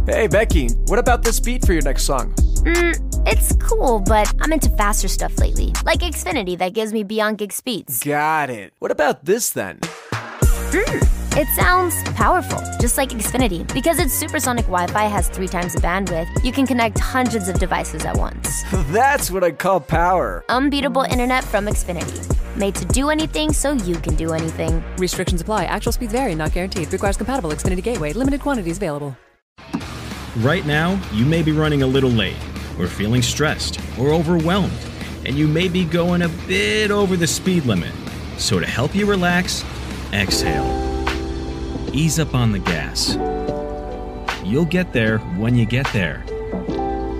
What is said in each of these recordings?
Hey, Becky, what about this beat for your next song? It's cool, but I'm into faster stuff lately, like Xfinity that gives me beyond gig speeds. Got it. What about this then? It sounds powerful, just like Xfinity. Because its supersonic Wi-Fi has 3 times the bandwidth, you can connect hundreds of devices at once. That's what I call power. Unbeatable internet from Xfinity. Made to do anything so you can do anything. Restrictions apply. Actual speeds vary, not guaranteed. Requires compatible Xfinity gateway. Limited quantities available. Right now, you may be running a little late, or feeling stressed, or overwhelmed, and you may be going a bit over the speed limit. So to help you relax, exhale. Ease up on the gas. You'll get there when you get there.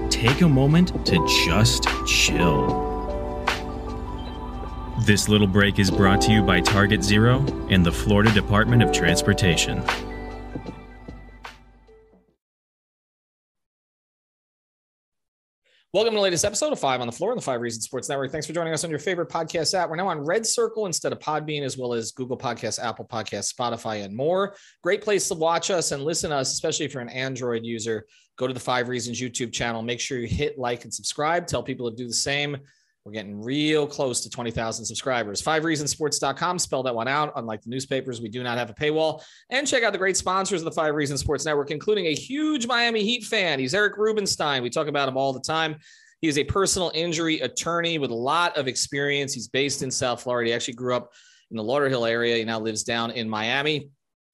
Take a moment to just chill. This little break is brought to you by Target Zero and the Florida Department of Transportation. Welcome to the latest episode of 5 on the Floor on the 5 Reasons Sports Network. Thanks for joining us on your favorite podcast app. We're now on Red Circle instead of Podbean, as well as Google Podcasts, Apple Podcasts, Spotify, and more. Great place to watch us and listen to us, especially if you're an Android user. Go to the 5 Reasons YouTube channel. Make sure you hit like and subscribe. Tell people to do the same. We're getting real close to 20,000 subscribers. 5reasonsports.com. Spell that one out. Unlike the newspapers, we do not have a paywall. And check out the great sponsors of the 5 Reasons Sports Network, including a huge Miami Heat fan. He's Eric Rubenstein. We talk about him all the time. He is a personal injury attorney with a lot of experience. He's based in South Florida. He actually grew up in the Lauderhill area. He now lives down in Miami.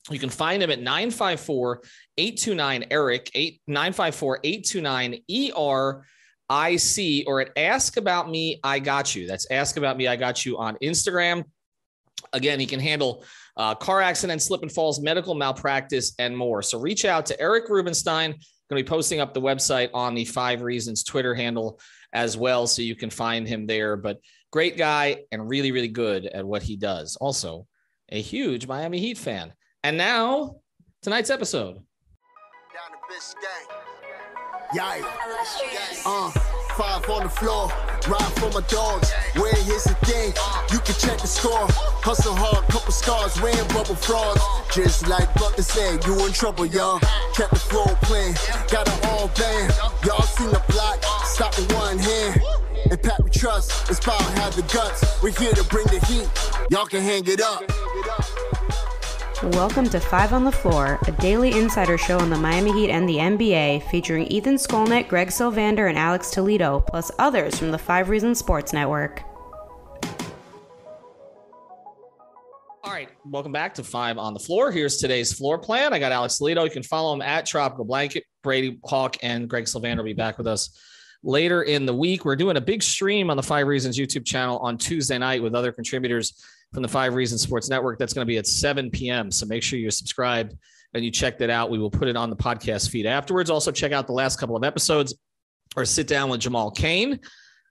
You can find him at 954-829-ERIC, 954-829-ERIC, or at Ask About Me, I Got You. That's Ask About Me, I Got You on Instagram. Again, he can handle car accidents, slip and falls, medical malpractice, and more. So reach out to Eric Rubenstein. Going to be posting up the website on the 5 Reasons Twitter handle as well, so you can find him there. But great guy and really, really good at what he does. Also, a huge Miami Heat fan. And now, tonight's episode. Down the bitch gang. Yikes. 5 on the floor, ride for my dogs. Where here's the thing, you can check the score. Hustle hard, couple scars, wearing bubble frauds. Just like Butler said, you in trouble, y'all. Kept the floor playing, got it all banned. Y'all seen the block, stop with one hand. And Pat we trust, it's power, have the guts. We're here to bring the heat, y'all can hang it up. Welcome to 5 on the Floor, a daily insider show on the Miami Heat and the NBA, featuring Ethan Skolnick, Greg Sylvander, and Alex Toledo, plus others from the 5 Reasons Sports Network. All right, welcome back to 5 on the Floor. Here's today's floor plan. I got Alex Toledo. You can follow him at Tropical Blanket. Brady Hawk and Greg Sylvander will be back with us later in the week. We're doing a big stream on the 5 Reasons YouTube channel on Tuesday night with other contributors from the 5 Reasons Sports Network. That's going to be at 7 p.m. So make sure you're subscribed and you check that out. We will put it on the podcast feed afterwards. Also check out the last couple of episodes or sit down with Jamal Cain,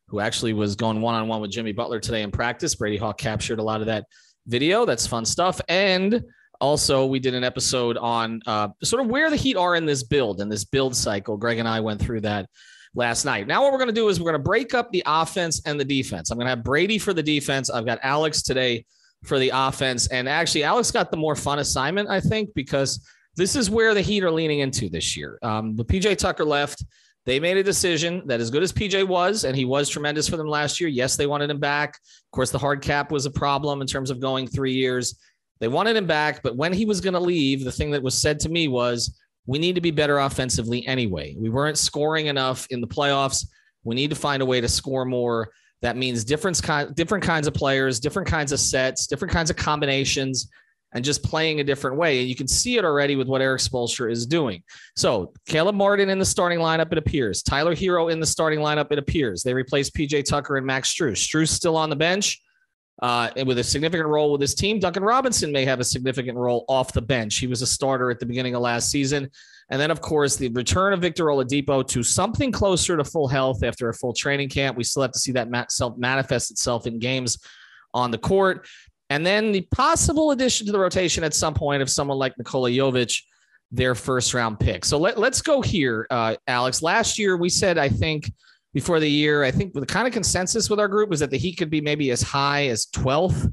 who actually was going one-on-one with Jimmy Butler today in practice. Brady Hawk captured a lot of that video. That's fun stuff. And also we did an episode on sort of where the Heat are in this build cycle. Greg and I went through that last night. Now what we're going to do is we're going to break up the offense and the defense. I'm going to have Brady for the defense. I've got Alex today for the offense. And actually, Alex got the more fun assignment, I think, because this is where the Heat are leaning into this year. With PJ Tucker left, they made a decision that as good as PJ was, and he was tremendous for them last year, yes, they wanted him back. Of course, the hard cap was a problem in terms of going 3 years. They wanted him back, but when he was going to leave, the thing that was said to me was, we need to be better offensively anyway. We weren't scoring enough in the playoffs. We need to find a way to score more. That means different kinds of players, different kinds of sets, different kinds of combinations, and just playing a different way. And you can see it already with what Eric Spoelstra is doing. So Caleb Martin in the starting lineup, it appears. Tyler Hero in the starting lineup, it appears. They replaced PJ Tucker and Max Strus. Strus still on the bench. And with a significant role with his team. Duncan Robinson may have a significant role off the bench. He was a starter at the beginning of last season. And then, of course, the return of Victor Oladipo to something closer to full health after a full training camp. We still have to see that manifest itself in games on the court. And then the possible addition to the rotation at some point of someone like Nikola Jovic, their first-round pick. So let's go here, Alex. Last year, we said, I think, before the year, I think the kind of consensus with our group was that the Heat could be maybe as high as 12th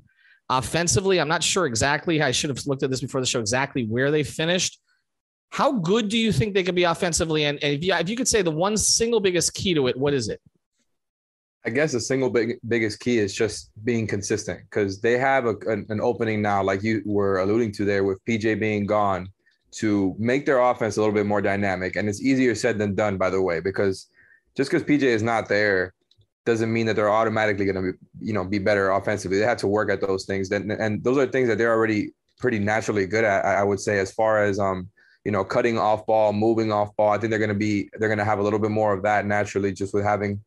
offensively. I'm not sure exactly. I should have looked at this before the show, exactly where they finished. How good do you think they could be offensively? And if you could say the one single biggest key to it, what is it? I guess the single biggest key is just being consistent, because they have an opening now, like you were alluding to there, with PJ being gone, to make their offense a little bit more dynamic. And it's easier said than done, by the way, because just because PJ is not there doesn't mean that they're automatically going to be better offensively. They have to work at those things. And those are things that they're already pretty naturally good at, I would say, as far as cutting off ball, moving off ball. I think they're going to have a little bit more of that naturally, just with having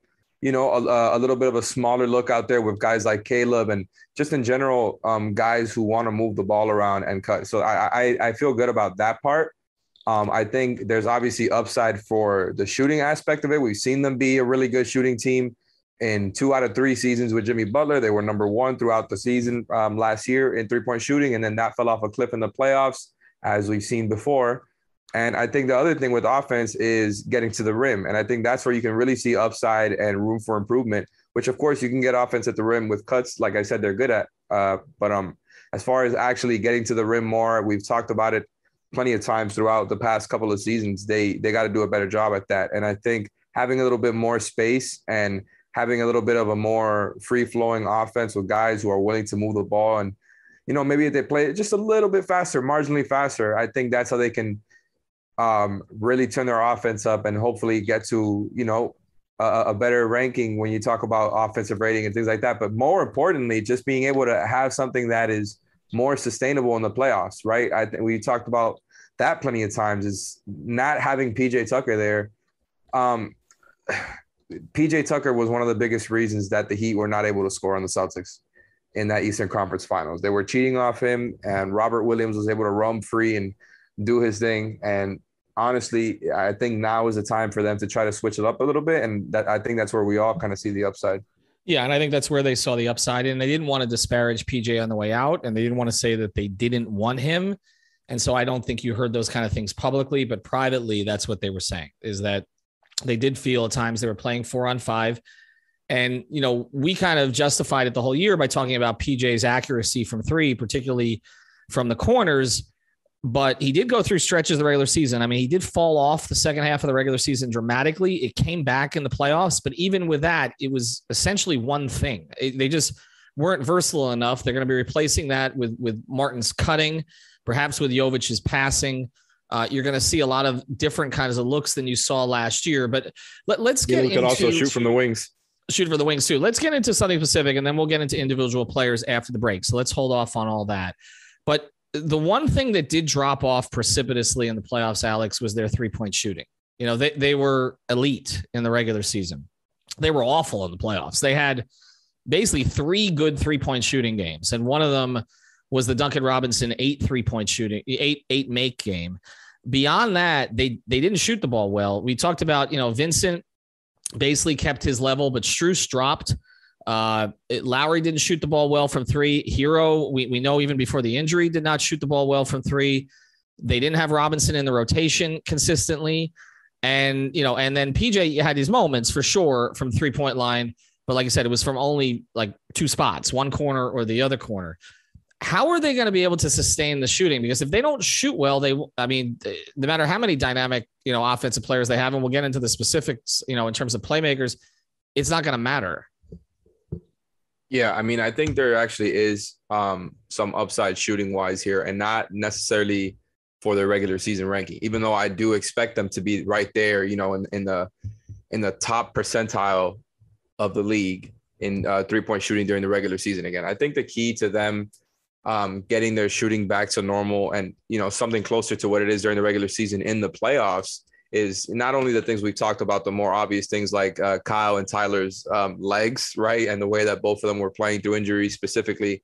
a little bit of a smaller look out there with guys like Caleb, and just in general, guys who want to move the ball around and cut. So I feel good about that part. I think there's obviously upside for the shooting aspect of it. We've seen them be a really good shooting team in 2 out of 3 seasons with Jimmy Butler. They were number 1 throughout the season last year in 3-point shooting, and then that fell off a cliff in the playoffs, as we've seen before. And I think the other thing with offense is getting to the rim. And I think that's where you can really see upside and room for improvement, which of course you can get offense at the rim with cuts. Like I said, they're good at, but as far as actually getting to the rim more, we've talked about it plenty of times throughout the past couple of seasons. They got to do a better job at that. And I think having a little bit more space and having a little bit of a more free flowing offense with guys who are willing to move the ball, and, maybe if they play it just a little bit faster, marginally faster, I think that's how they can really turn their offense up and hopefully get to, a better ranking when you talk about offensive rating and things like that. But more importantly, just being able to have something that is more sustainable in the playoffs, right? I think we talked about that plenty of times, is not having PJ Tucker there. PJ Tucker was one of the biggest reasons that the Heat were not able to score on the Celtics in that Eastern Conference Finals. They were cheating off him, and Robert Williams was able to roam free and do his thing. And honestly, I think now is the time for them to try to switch it up a little bit. And I think that's where we all kind of see the upside. Yeah, and I think that's where they saw the upside. And they didn't want to disparage PJ on the way out, and they didn't want to say that they didn't want him. And so I don't think you heard those kind of things publicly, but privately, that's what they were saying, is that they did feel at times they were playing 4-on-5. And, we kind of justified it the whole year by talking about PJ's accuracy from 3, particularly from the corners. But he did go through stretches of the regular season. I mean, he did fall off the second half of the regular season dramatically. It came back in the playoffs. But even with that, it was essentially one thing. They just weren't versatile enough. They're going to be replacing that with Martin's cutting, perhaps with Jovic's passing. You're going to see a lot of different kinds of looks than you saw last year. But let's get into... You can also shoot from the wings. Shoot for the wings, too. Let's get into something specific, and then we'll get into individual players after the break. So let's hold off on all that. But the one thing that did drop off precipitously in the playoffs, Alex, was their 3-point shooting. They were elite in the regular season. They were awful in the playoffs. They had basically 3 good 3-point shooting games, and one of them was the Duncan Robinson 8 3-point shooting, 8 make game. Beyond that, they didn't shoot the ball well. We talked about, Vincent basically kept his level, but Strus dropped. Lowry didn't shoot the ball well from 3. Hero, we know even before the injury, did not shoot the ball well from 3. They didn't have Robinson in the rotation consistently. And, and then PJ had his moments for sure from 3-point line. But like I said, it was from only like 2 spots, one corner or the other corner. How are they going to be able to sustain the shooting? Because if they don't shoot well, no matter how many dynamic, offensive players they have, and we'll get into the specifics, in terms of playmakers, it's not going to matter. Yeah, I think there actually is some upside shooting wise here, and not necessarily for their regular season ranking, even though I do expect them to be right there, in the top percentile of the league in 3-point shooting during the regular season. Again, I think the key to them getting their shooting back to normal and, something closer to what it is during the regular season in the playoffs is not only the things we've talked about, the more obvious things like Kyle and Tyler's legs, right? And the way that both of them were playing through injuries specifically,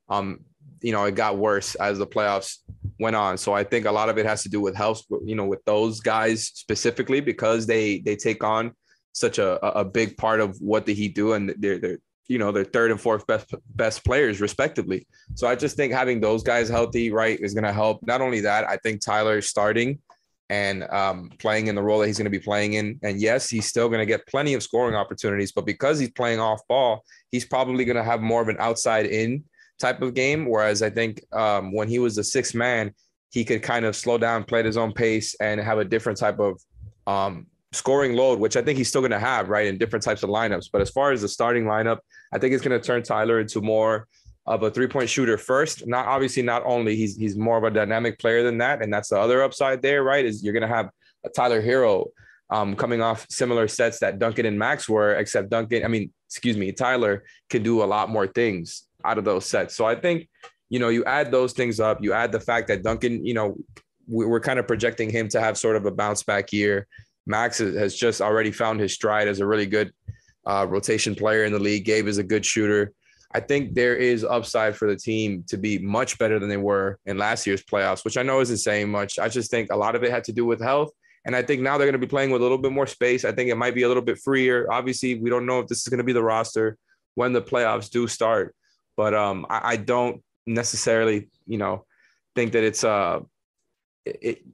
it got worse as the playoffs went on. So I think a lot of it has to do with health, with those guys specifically, because they take on such a big part of what the Heat do. And they're third and fourth best players respectively. So I just think having those guys healthy, right, is going to help. Not only that, I think Tyler starting and playing in the role that he's going to be playing in. And yes, he's still going to get plenty of scoring opportunities, but because he's playing off ball, he's probably going to have more of an outside in type of game. Whereas I think when he was the 6th man, he could kind of slow down, play at his own pace, and have a different type of scoring load, which I think he's still going to have, right, in different types of lineups. But as far as the starting lineup, I think it's going to turn Tyler into more of a three-point shooter first. Not only he's more of a dynamic player than that, and that's the other upside there, right, is you're going to have a Tyler Hero coming off similar sets that Duncan and Max were, except Tyler can do a lot more things out of those sets. So I think, you add those things up, you add the fact that Duncan, we're kind of projecting him to have sort of a bounce back year. Max has just already found his stride as a really good rotation player in the league. Gabe is a good shooter. I think there is upside for the team to be much better than they were in last year's playoffs, which I know isn't saying much. I just think a lot of it had to do with health. And I think now they're going to be playing with a little bit more space. I think it might be a little bit freer. Obviously, we don't know if this is going to be the roster when the playoffs do start. But I don't necessarily, think that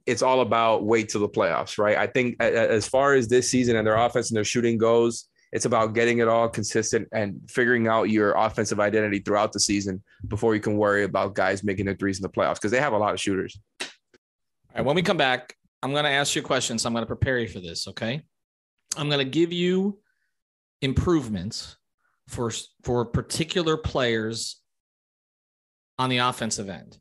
it's all about wait till the playoffs, right? I think as far as this season and their offense and their shooting goes, it's about getting it all consistent and figuring out your offensive identity throughout the season before you can worry about guys making their threes in the playoffs, because they have a lot of shooters. All right, when we come back, I'm going to ask you a question, so I'm going to prepare you for this, okay? I'm going to give you improvements for particular players on the offensive end.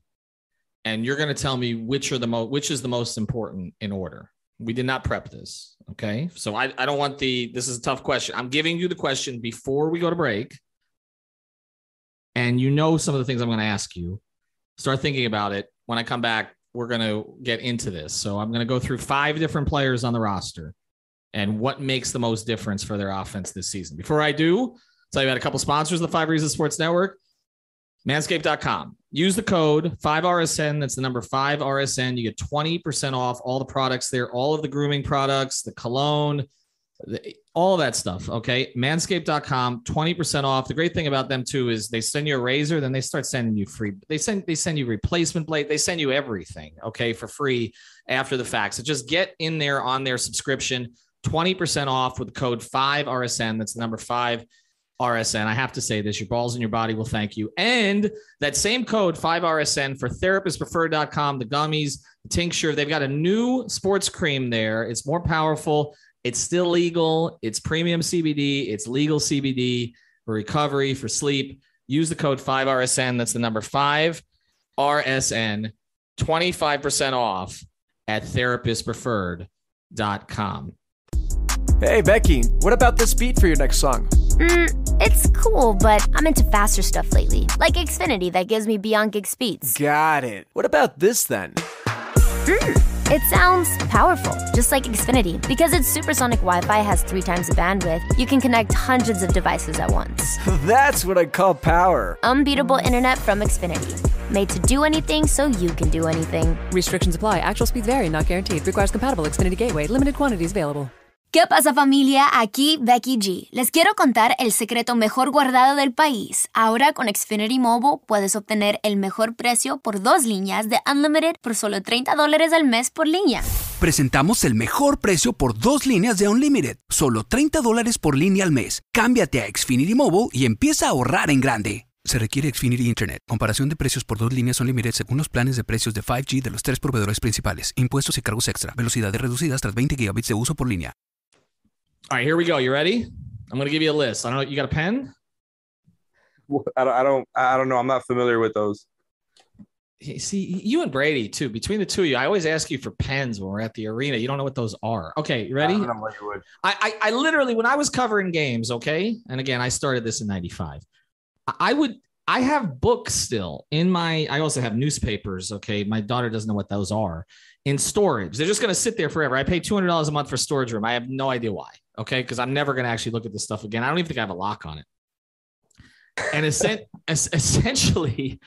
And you're going to tell me which is the most important in order. We did not prep this, okay? So I don't want this is a tough question. I'm giving you the question before we go to break. And some of the things I'm going to ask you. Start thinking about it. When I come back, we're going to get into this. So I'm going to go through 5 different players on the roster and what makes the most difference for their offense this season. Before I do, I'll tell you about a couple sponsors of the 5 Reasons Sports Network. Manscaped.com. Use the code 5RSN. That's the number 5RSN. You get 20% off all the products there, all of the grooming products, the cologne, all of that stuff. Okay. Manscaped.com, 20% off. The great thing about them too is they send you a razor, then they start sending you free. They send you replacement blade. They send you everything. Okay. For free after the fact. So just get in there on their subscription, 20% off with the code 5RSN. That's the number 5RSN. I have to say this, your balls in your body will thank you. And that same code 5RSN for therapistpreferred.com, the gummies, the tincture, they've got a new sports cream there. It's more powerful. It's still legal. It's premium CBD. It's legal CBD for recovery, for sleep. Use the code 5RSN. That's the number 5RSN, 25% off at therapistpreferred.com. Hey, Becky, what about this beat for your next song? It's cool, but I'm into faster stuff lately, like Xfinity that gives me beyond gig speeds. Got it. What about this then? It sounds powerful, just like Xfinity. Because its supersonic Wi-Fi has 3 times the bandwidth, you can connect hundreds of devices at once. That's what I call power. Unbeatable internet from Xfinity. Made to do anything so you can do anything. Restrictions apply. Actual speeds vary, not guaranteed. Requires compatible Xfinity gateway. Limited quantities available. ¿Qué pasa, familia? Aquí Becky G. Les quiero contar el secreto mejor guardado del país. Ahora con Xfinity Mobile puedes obtener el mejor precio por 2 líneas de Unlimited por solo $30 al mes por línea. Presentamos el mejor precio por 2 líneas de Unlimited. Solo $30 por línea al mes. Cámbiate a Xfinity Mobile y empieza a ahorrar en grande. Se requiere Xfinity Internet. Comparación de precios por 2 líneas Unlimited según los planes de precios de 5G de los 3 proveedores principales. Impuestos y cargos extra. Velocidades reducidas tras 20 gigabits de uso por línea. All right, here we go. You ready? I'm going to give you a list. I don't know. You got a pen? I don't know. I'm not familiar with those. See, you and Brady too. Between the two of you, I always ask you for pens when we're at the arena. You don't know what those are. Okay, you ready? I don't know what you would. I literally, when I was covering games, okay, and again, I started this in '95. I have books still in I also have newspapers. Okay, my daughter doesn't know what those are. In storage, they're just going to sit there forever. I pay $200 a month for storage room. I have no idea why. Okay, because I'm never going to actually look at this stuff again. I don't even think I have a lock on it. And essentially,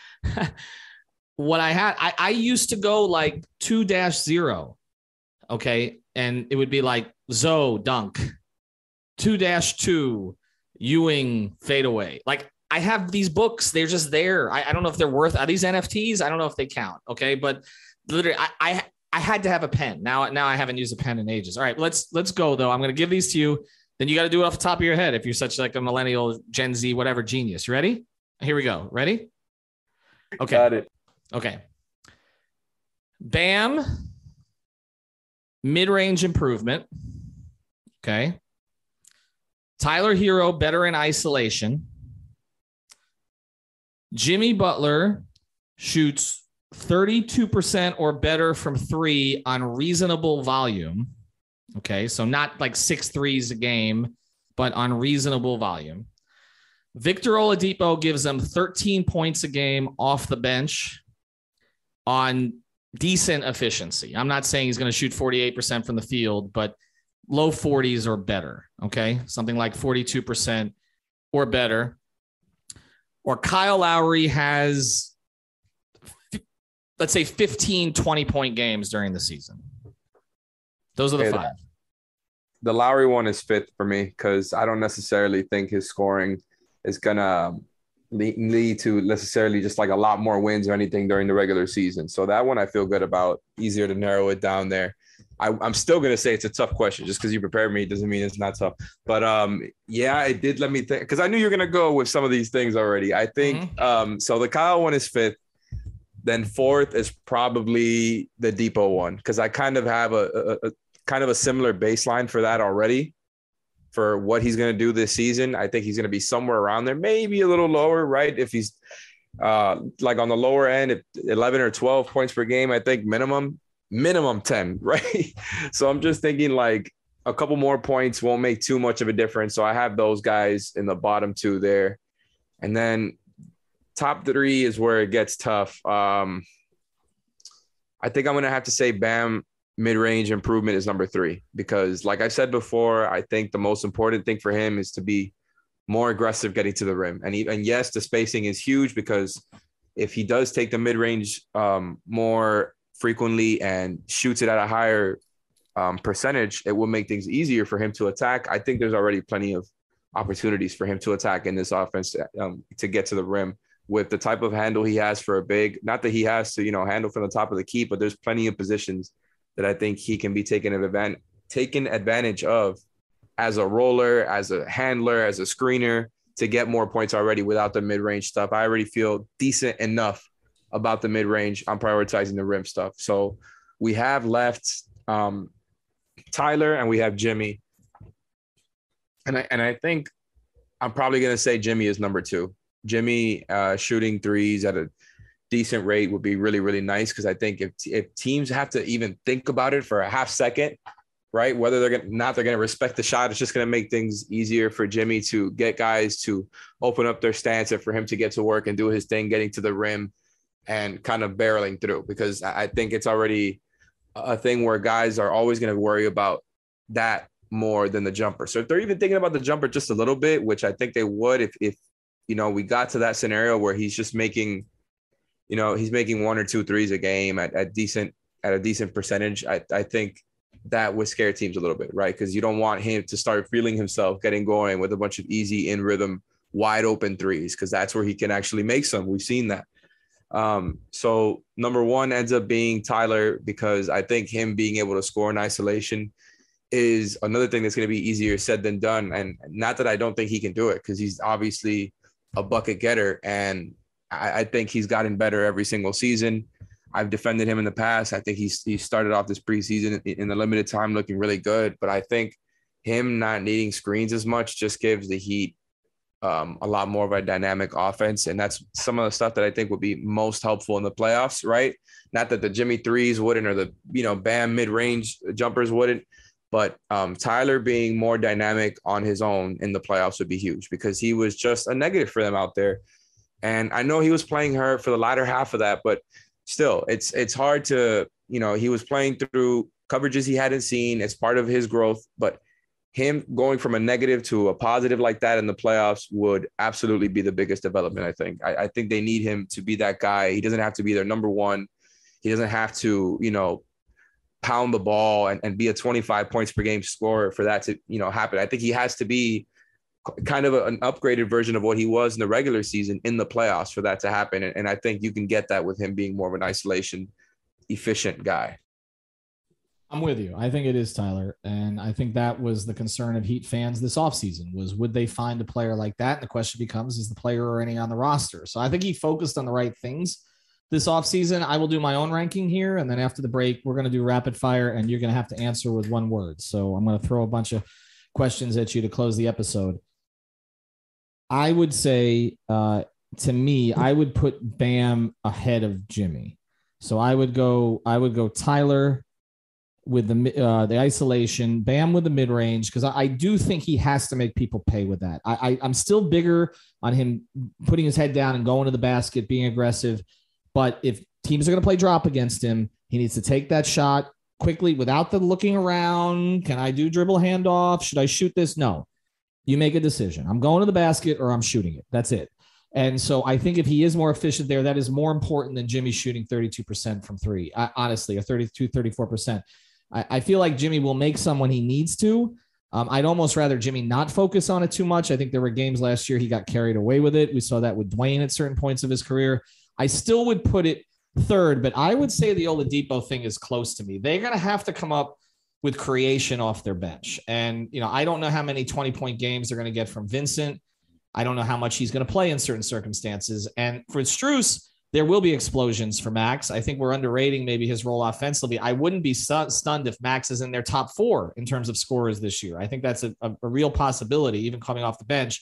what I had, I used to go like 2-0. Okay, and it would be like Zoe dunk, 2-2 Ewing fadeaway. Like I have these books. They're just there. I don't know if they're worth. Are these NFTs? I don't know if they count. Okay, but literally, I had to have a pen. Now I haven't used a pen in ages. All right, let's go though. I'm going to give these to you. Then you got to do it off the top of your head if you're such like a millennial, Gen Z, whatever genius. You ready? Here we go. Ready? Okay. Got it. Okay. Bam, mid-range improvement. Okay. Tyler Hero, better in isolation. Jimmy Butler shoots 32% or better from three on reasonable volume. Okay, so not like 6 threes a game, but on reasonable volume. Victor Oladipo gives them 13 points a game off the bench on decent efficiency. I'm not saying he's going to shoot 48% from the field, but low 40s or better. Okay, something like 42% or better. Or Kyle Lowry has, let's say, 15, 20-point games during the season. Those are the 5. The Lowry one is 5th for me because I don't necessarily think his scoring is going to lead to necessarily just like a lot more wins or anything during the regular season. So that one I feel good about. Easier to narrow it down there. I'm still going to say it's a tough question. Just because you prepared me doesn't mean it's not tough. But yeah, it did let me think because I knew you were going to go with some of these things already. I think so the Kyle one is 5th. Then 4th is probably the Depot one because I kind of have a kind of a similar baseline for that already for what he's going to do this season. I think he's going to be somewhere around there, maybe a little lower, right? If he's like on the lower end, 11 or 12 points per game, I think minimum 10, right? So I'm just thinking like a couple more points won't make too much of a difference. So I have those guys in the bottom 2 there. And then top 3 is where it gets tough. I think I'm going to have to say Bam mid-range improvement is number 3 because like I said before, I think the most important thing for him is to be more aggressive getting to the rim. And yes, the spacing is huge because if he does take the mid-range more frequently and shoots it at a higher percentage, it will make things easier for him to attack. I think there's already plenty of opportunities for him to attack in this offense to get to the rim with the type of handle he has for a big. Not that he has to, handle from the top of the key, but there's plenty of positions that I think he can be taken advantage of as a roller, as a handler, as a screener to get more points already without the mid-range stuff. I already feel decent enough about the mid-range. I'm prioritizing the rim stuff. So we have left Tyler and we have Jimmy. And I think I'm probably going to say Jimmy is number 2. Jimmy shooting threes at a decent rate would be really, really nice because I think if teams have to even think about it for a half second, right, whether they're going to respect the shot, it's just going to make things easier for Jimmy to get guys to open up their stance and for him to get to work and do his thing, getting to the rim and kind of barreling through because I think it's already a thing where guys are always going to worry about that more than the jumper. So if they're even thinking about the jumper just a little bit, which I think they would if we got to that scenario where he's just making, he's making 1 or 2 threes a game at a decent percentage, I think that would scare teams a little bit, right? Because you don't want him to start feeling himself getting going with a bunch of easy in rhythm, wide open threes, because that's where he can actually make some. We've seen that. So number 1 ends up being Tyler because I think him being able to score in isolation is another thing that's going to be easier said than done. And not that I don't think he can do it because he's obviously a bucket getter. And I think he's gotten better every single season. I've defended him in the past. I think he started off this preseason in the limited time looking really good. But I think him not needing screens as much just gives the Heat a lot more of a dynamic offense. And that's some of the stuff that I think would be most helpful in the playoffs, right? Not that the Jimmy threes wouldn't or the, Bam mid-range jumpers wouldn't, but Tyler being more dynamic on his own in the playoffs would be huge because he was just a negative for them out there. And I know he was playing hurt for the latter half of that, but still it's hard to, he was playing through coverages he hadn't seen. It's part of his growth, but him going from a negative to a positive like that in the playoffs would absolutely be the biggest development, I think. I think they need him to be that guy. He doesn't have to be their number 1. He doesn't have to, pound the ball and be a 25 points per game scorer for that to, happen. I think he has to be kind of an upgraded version of what he was in the regular season in the playoffs for that to happen. And I think you can get that with him being more of an isolation efficient guy. I'm with you. I think it is Tyler. And I think that was the concern of Heat fans this offseason was would they find a player like that? And the question becomes, is the player already on the roster? So I think he focused on the right things. this offseason. I will do my own ranking here. And then after the break, we're going to do rapid fire and you're going to have to answer with one word. So I'm going to throw a bunch of questions at you to close the episode. I would say, to me, I would put Bam ahead of Jimmy. So I would go Tyler with the isolation, Bam with the mid-range, because I do think he has to make people pay with that. I'm still bigger on him putting his head down and going to the basket, being aggressive. But if teams are going to play drop against him, he needs to take that shot quickly without the looking around. Can I do dribble handoff? Should I shoot this? No. You make a decision. I'm going to the basket or I'm shooting it. That's it. And so I think if he is more efficient there, that is more important than Jimmy shooting 32% from three, honestly, or 32, 34%. I feel like Jimmy will make some when he needs to. I'd almost rather Jimmy not focus on it too much. I think there were games last year he got carried away with it. We saw that with Dwayne at certain points of his career. I still would put it third, but I would say the Oladipo thing is close to me. They're going to have to come up with creation off their bench. And, I don't know how many 20-point games they're going to get from Vincent. I don't know how much he's going to play in certain circumstances. And for Strus, there will be explosions for Max. I think we're underrating maybe his role offensively. I wouldn't be stunned if Max is in their top 4 in terms of scorers this year. I think that's a real possibility, even coming off the bench.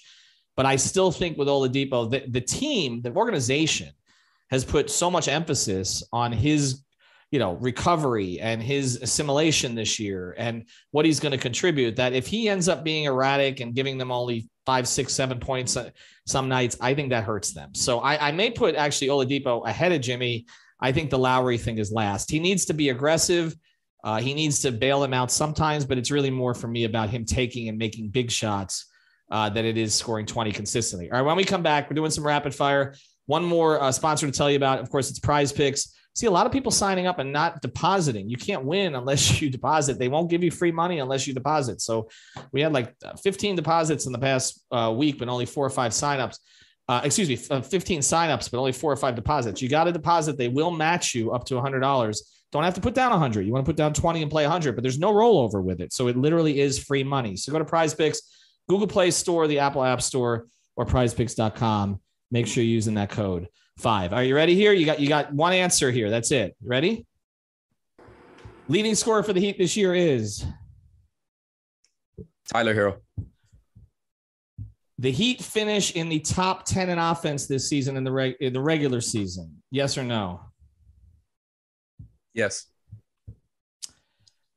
But I still think with Oladipo, the team, the organization has put so much emphasis on his recovery and his assimilation this year and what he's going to contribute, that if he ends up being erratic and giving them only 5, 6, 7 points some nights, I think that hurts them. So I may put actually Oladipo ahead of Jimmy. I think the Lowry thing is last. He needs to be aggressive. He needs to bail him out sometimes, but it's really more for me about him taking and making big shots than it is scoring 20 consistently. All right, when we come back, we're doing some rapid fire. One more sponsor to tell you about. Of course, it's Prize Picks. See a lot of people signing up and not depositing. You can't win unless you deposit. They won't give you free money unless you deposit. So we had like 15 deposits in the past week, but only 4 or 5 signups. 15 signups, but only 4 or 5 deposits. You got to deposit. They will match you up to $100. Don't have to put down 100. You want to put down 20 and play 100, but there's no rollover with it. So it literally is free money. So go to Prize Picks, Google Play Store, the Apple App Store, or prizepicks.com. Make sure you're using that code 5. Are you ready here? You got one answer here. That's it. Ready? Leading scorer for the Heat this year is Tyler Hero. The Heat finish in the top 10 in offense this season in the regular season. Yes or no? Yes.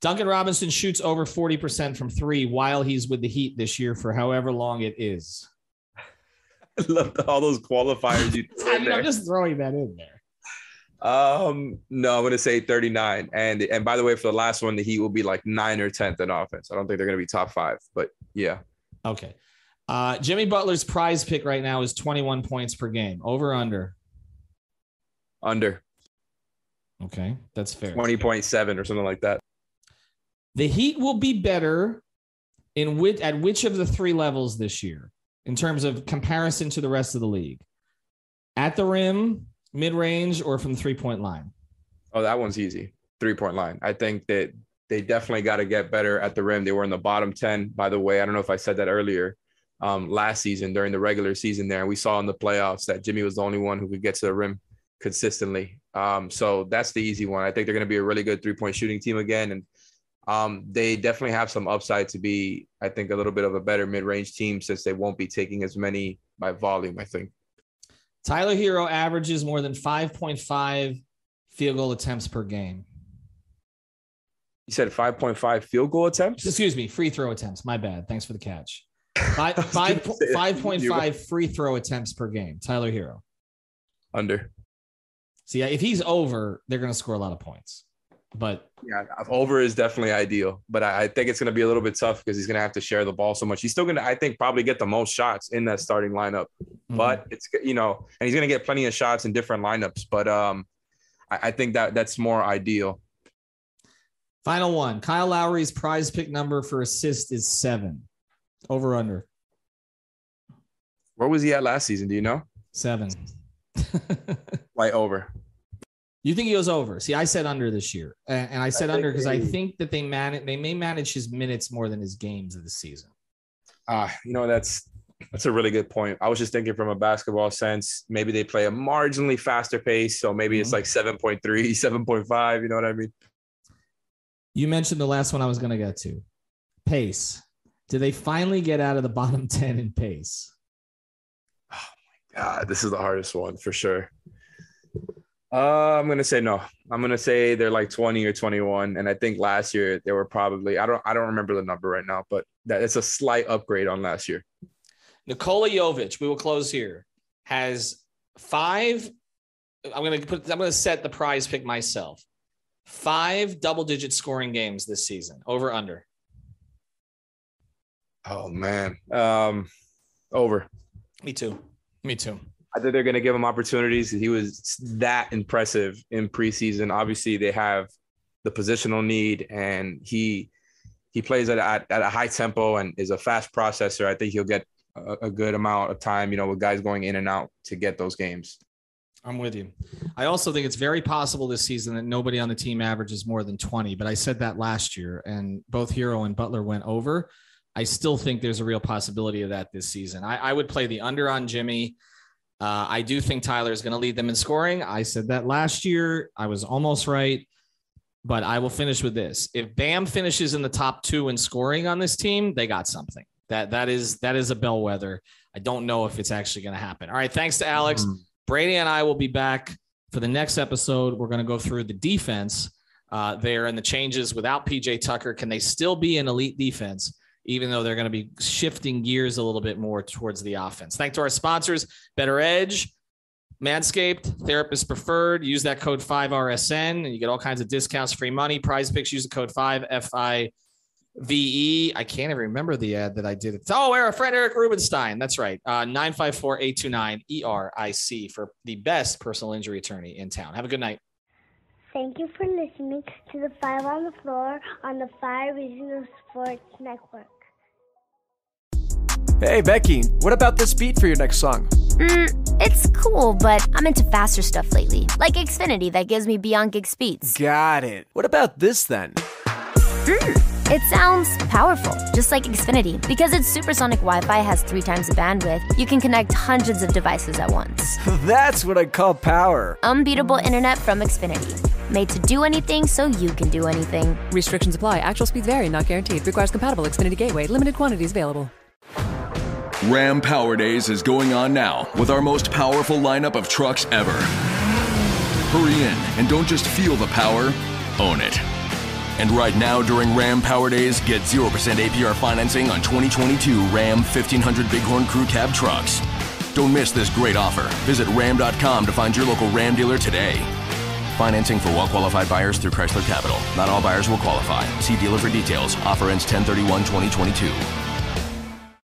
Duncan Robinson shoots over 40% from 3 while he's with the Heat this year for however long it is. I love all those qualifiers you I'm just throwing that in there. No, I'm going to say 39. And by the way, for the last one, the Heat will be like 9 or 10th in offense. I don't think they're going to be top 5, but yeah. Okay. Jimmy Butler's prize pick right now is 21 points per game. Over or under? Under. Okay, that's fair. 20.7 or something like that. The Heat will be better at which of the 3 levels this year in terms of comparison to the rest of the league? At the rim, mid-range, or from the 3-point line? Oh, that one's easy. 3-point line. I think that they definitely got to get better at the rim. They were in the bottom 10, by the way. I don't know if I said that earlier. Last season during the regular season there. And we saw in the playoffs that Jimmy was the only one who could get to the rim consistently. So that's the easy one. I think they're going to be a really good 3-point shooting team again. And they definitely have some upside to be, I think, a little bit of a better mid-range team since they won't be taking as many by volume, I think. Tyler Hero averages more than 5.5 field goal attempts per game. You said 5.5 field goal attempts? Excuse me, free throw attempts. My bad. Thanks for the catch. 5.5 free throw attempts per game. Tyler Hero. Under. See, if he's over, they're going to score a lot of points. But yeah, over is definitely ideal. But I think it's going to be a little bit tough because he's going to have to share the ball so much. He's still going to, I think, probably get the most shots in that starting lineup. Mm-hmm. But it's, and he's going to get plenty of shots in different lineups. But I think that's more ideal. Final one. Kyle Lowry's prize pick number for assist is 7. Over under. Where was he at last season? Do you know? 7. Like over. You think he goes over? See, I said under this year, and I said under because I think that they may manage his minutes more than his games of the season. That's That's a really good point. I was just thinking from a basketball sense, maybe they play a marginally faster pace. So maybe it's like 7.3, 7.5. You know what I mean? You mentioned the last one I was going to get to. Pace. Do they finally get out of the bottom 10 in pace? Oh my God, this is the hardest one for sure. I'm going to say no. I'm going to say they're like 20 or 21. And I think last year they were probably, I don't remember the number right now, but it's a slight upgrade on last year. Nikola Jovic, we will close here, has 5. I'm going to set the prize pick myself. 5 double-digit scoring games this season, over under. Oh man. Over. Me too. I think they're going to give him opportunities. He was that impressive in preseason. Obviously, they have the positional need, and he plays at a high tempo and is a fast processor. I think he'll get a good amount of time, with guys going in and out to get those games. I'm with you. I also think it's very possible this season that nobody on the team averages more than 20, but I said that last year, and both Hero and Butler went over. I still think there's a real possibility of that this season. I would play the under on Jimmy. I do think Tyler is going to lead them in scoring. I said that last year. I was almost right, but I will finish with this. If Bam finishes in the top 2 in scoring on this team, they got something. That is a bellwether. I don't know if it's actually going to happen. All right. Thanks to Alex. Brady and I will be back for the next episode. We're going to go through the defense there and the changes without PJ Tucker. Can they still be an elite defense, even though they're going to be shifting gears a little bit more towards the offense? Thanks to our sponsors, Better Edge, Manscaped, Therapist Preferred. Use that code 5RSN and you get all kinds of discounts, free money. Prize Picks, use the code 5FIVE. I can't even remember the ad that I did. Our friend Eric Rubenstein. That's right. 954-829-ERIC for the best personal injury attorney in town. Have a good night. Thank you for listening to the 5 on the Floor on the 5 Regional Sports Network. Hey, Becky, what about this beat for your next song? It's cool, but I'm into faster stuff lately, like Xfinity that gives me beyond gig speeds. Got it. What about this then? It sounds powerful, just like Xfinity. Because its supersonic Wi-Fi has 3 times the bandwidth, you can connect hundreds of devices at once. That's what I call power. Unbeatable internet from Xfinity. Made to do anything so you can do anything. Restrictions apply. Actual speeds vary, not guaranteed. Requires compatible Xfinity gateway. Limited quantities available. Ram Power Days is going on now with our most powerful lineup of trucks ever. Hurry in and don't just feel the power, own it. And right now during Ram Power Days, get 0% APR financing on 2022 Ram 1500 Bighorn Crew Cab trucks. Don't miss this great offer. Visit ram.com to find your local Ram dealer today. Financing for well-qualified buyers through Chrysler Capital. Not all buyers will qualify. See dealer for details. Offer ends 10/31/2022.